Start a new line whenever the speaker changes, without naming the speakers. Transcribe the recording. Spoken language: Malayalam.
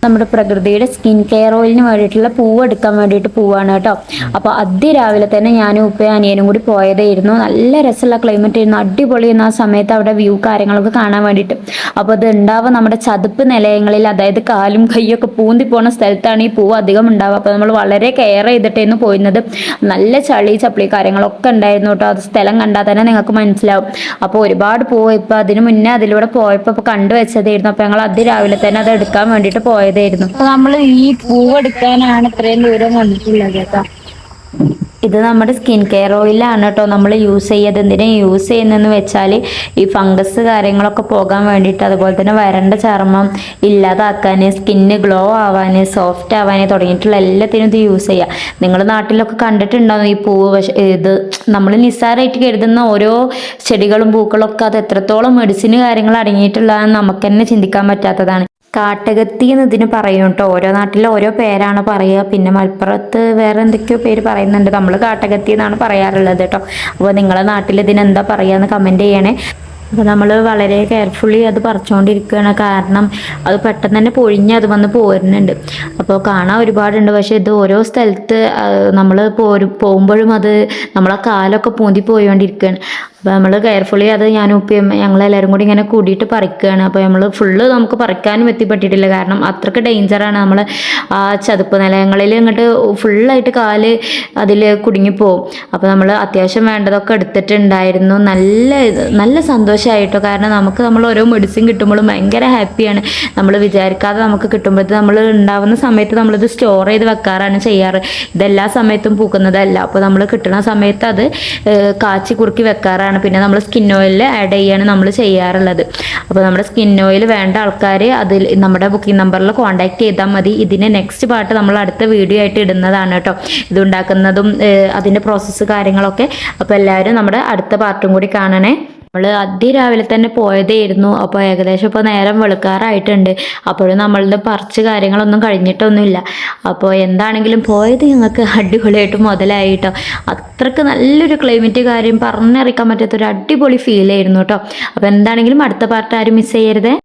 നമ്മുടെ പ്രകൃതിയുടെ സ്കിൻ കെയർ ഓയിലിന് വേണ്ടിയിട്ടുള്ള പൂവ് എടുക്കാൻ വേണ്ടിയിട്ട് പോവാണ് കേട്ടോ. അപ്പോൾ അതിരാവിലെ തന്നെ ഞാനും ഉപ്പയും അനിയനും കൂടി പോയതായിരുന്നു. നല്ല രസമുള്ള ക്ലൈമറ്റ് ആയിരുന്നു, അടിപൊളിയായിരുന്നു ആ സമയത്ത് അവിടെ വ്യൂ കാര്യങ്ങളൊക്കെ കാണാൻ വേണ്ടിയിട്ട്. അപ്പോൾ അത് ഉണ്ടാവുക നമ്മുടെ ചതുപ്പ് നിലയങ്ങളിൽ, അതായത് കാലും കൈയൊക്കെ പൂന്തി പോണ സ്ഥലത്താണ് ഈ പൂവ് അധികം ഉണ്ടാവുക. അപ്പോൾ നമ്മൾ വളരെ കെയർ ചെയ്തിട്ടായിരുന്നു പോയിരുന്നത്. നല്ല ചളി ചപ്പിളി കാര്യങ്ങളൊക്കെ ഉണ്ടായിരുന്നു കേട്ടോ. അത് സ്ഥലം കണ്ടാൽ തന്നെ നിങ്ങൾക്ക് മനസ്സിലാവും. അപ്പോൾ ഒരുപാട് പൂവ് ഇപ്പം അതിന് മുന്നേ അതിലൂടെ പോയപ്പോൾ കണ്ടുവച്ചതായിരുന്നു. അപ്പോൾ ഞങ്ങൾ അതിരാവിലെ തന്നെ അത് എടുക്കാൻ വേണ്ടിയിട്ട് പോയതായിരുന്നു.
അപ്പൊ നമ്മൾ ഈ പൂവെടുക്കാനാണ് ഇത്രയും ദൂരം വന്നിട്ടുള്ളത് കേട്ടോ.
ഇത് നമ്മുടെ സ്കിൻ കെയർ ഓയിലാണ് കേട്ടോ നമ്മൾ യൂസ് ചെയ്യുന്നത്. എന്തിനാ യൂസ് ചെയ്യുന്നതെന്ന് വെച്ചാൽ ഈ ഫംഗസ് കാര്യങ്ങളൊക്കെ പോകാൻ വേണ്ടിയിട്ട്, അതുപോലെ തന്നെ വരണ്ട ചർമ്മം ഇല്ലാതാക്കാൻ, സ്കിന്ന് ഗ്ലോ ആവാൻ, സോഫ്റ്റ് ആവാൻ തുടങ്ങിയിട്ടുള്ള എല്ലാത്തിനും ഇത് യൂസ് ചെയ്യാം. നിങ്ങൾ നാട്ടിലൊക്കെ കണ്ടിട്ടുണ്ടാവും ഈ പൂവ്. പക്ഷേ ഇത് നമ്മൾ നിസ്സാരമായിട്ട് കരുതുന്ന ഓരോ ചെടികളും പൂക്കളൊക്കെ അത് എത്രത്തോളം മെഡിസിന് കാര്യങ്ങൾ അടങ്ങിയിട്ടുള്ളതെന്ന് നമുക്ക് തന്നെ ചിന്തിക്കാൻ പറ്റാത്തതാണ്. കാട്ടകത്തി എന്ന് ഇതിന് പറയും കേട്ടോ. ഓരോ നാട്ടിൽ ഓരോ പേരാണ് പറയുക. പിന്നെ മലപ്പുറത്ത് വേറെ എന്തൊക്കെയോ പേര് പറയുന്നുണ്ട്. നമ്മൾ കാട്ടകത്തി എന്നാണ് പറയാറുള്ളത് കേട്ടോ. അപ്പോൾ നിങ്ങളെ നാട്ടിൽ ഇതിനെന്താ പറയുക എന്ന് കമൻറ്റ് ചെയ്യണേ. അപ്പോൾ നമ്മൾ വളരെ കെയർഫുള്ളി അത് പറിച്ചുകൊണ്ടിരിക്കുകയാണ്. കാരണം അത് പെട്ടെന്ന് തന്നെ പൊഴിഞ്ഞ് അത് വന്ന് പോരുന്നുണ്ട്. അപ്പോൾ കാണാൻ ഒരുപാടുണ്ട്. പക്ഷേ ഇത് ഓരോ സ്ഥലത്ത് നമ്മൾ പോകുമ്പോഴും അത് നമ്മളെ കാലൊക്കെ പൂന്തി പോയിക്കൊണ്ടിരിക്കുകയാണ്. അപ്പോൾ നമ്മൾ കെയർഫുള്ളി അത് ഞാനും ഉപ്പയും ഞങ്ങളെല്ലാവരും കൂടി ഇങ്ങനെ കൂടിയിട്ട് പറിക്കുകയാണ്. അപ്പോൾ നമ്മൾ ഫുള്ള് നമുക്ക് പറിക്കാനും എത്തിപ്പെട്ടിട്ടില്ല, കാരണം അത്രയ്ക്ക് ഡേഞ്ചറാണ്. നമ്മൾ ആ ചതുപ്പ് നിലയങ്ങളിൽ ഇങ്ങോട്ട് ഫുള്ളായിട്ട് കാല് അതിൽ കുടുങ്ങിപ്പോവും. അപ്പോൾ നമ്മൾ അത്യാവശ്യം വേണ്ടതൊക്കെ എടുത്തിട്ടുണ്ടായിരുന്നു. നല്ല സന്തോഷമായിട്ടോ. കാരണം നമ്മൾ ഓരോ മെഡിസിൻ കിട്ടുമ്പോഴും ഭയങ്കര ഹാപ്പിയാണ്. നമ്മൾ വിചാരിക്കാതെ നമുക്ക് കിട്ടുമ്പോഴത്തെ നമ്മൾ ഉണ്ടാവുന്ന സമയത്ത് നമ്മളിത് സ്റ്റോർ ചെയ്ത് വെക്കാറാണ് ചെയ്യാറ്. ഇതെല്ലാ സമയത്തും പൂക്കുന്നതല്ല. അപ്പോൾ നമ്മൾ കിട്ടുന്ന സമയത്ത് അത് കാച്ചി കുറുക്കി വെക്കാറാണ്. പിന്നെ നമ്മൾ സ്കിൻ ഓയിൽ ആഡ് ചെയ്യാണ് നമ്മൾ ചെയ്യാറുള്ളത്. അപ്പോൾ നമ്മുടെ സ്കിൻ ഓയിൽ വേണ്ട ആൾക്കാർ അതിൽ നമ്മുടെ ബുക്കിംഗ് നമ്പറിൽ കോൺടാക്ട് ചെയ്താൽ മതി. ഇതിൻ്റെ നെക്സ്റ്റ് പാർട്ട് നമ്മൾ അടുത്ത വീഡിയോ ആയിട്ട് ഇടുന്നതാണ് കേട്ടോ. ഇതുണ്ടാക്കുന്നതും അതിൻ്റെ പ്രോസസ്സ് കാര്യങ്ങളൊക്കെ. അപ്പോൾ എല്ലാവരും നമ്മുടെ അടുത്ത പാർട്ടും കൂടി കാണണേ. നമ്മൾ അതിരാവിലെ തന്നെ പോയതായിരുന്നു. അപ്പോൾ ഏകദേശം ഇപ്പോൾ നേരം വെളുക്കാറായിട്ടുണ്ട്. അപ്പോഴും നമ്മളുടെ പറിച്ച് കാര്യങ്ങളൊന്നും കഴിഞ്ഞിട്ടൊന്നുമില്ല. അപ്പോൾ എന്താണെങ്കിലും പോയത് ഞങ്ങൾക്ക് അടിപൊളിയായിട്ട് മുതലായിട്ടോ. അത്രയ്ക്ക് നല്ലൊരു ക്ലൈമറ്റ്, കാര്യം പറഞ്ഞറിയിക്കാൻ പറ്റാത്തൊരു അടിപൊളി ഫീൽ ആയിരുന്നു കേട്ടോ. അപ്പോൾ എന്താണെങ്കിലും അടുത്ത പാർട്ട് ആരും മിസ് ചെയ്യരുതേ.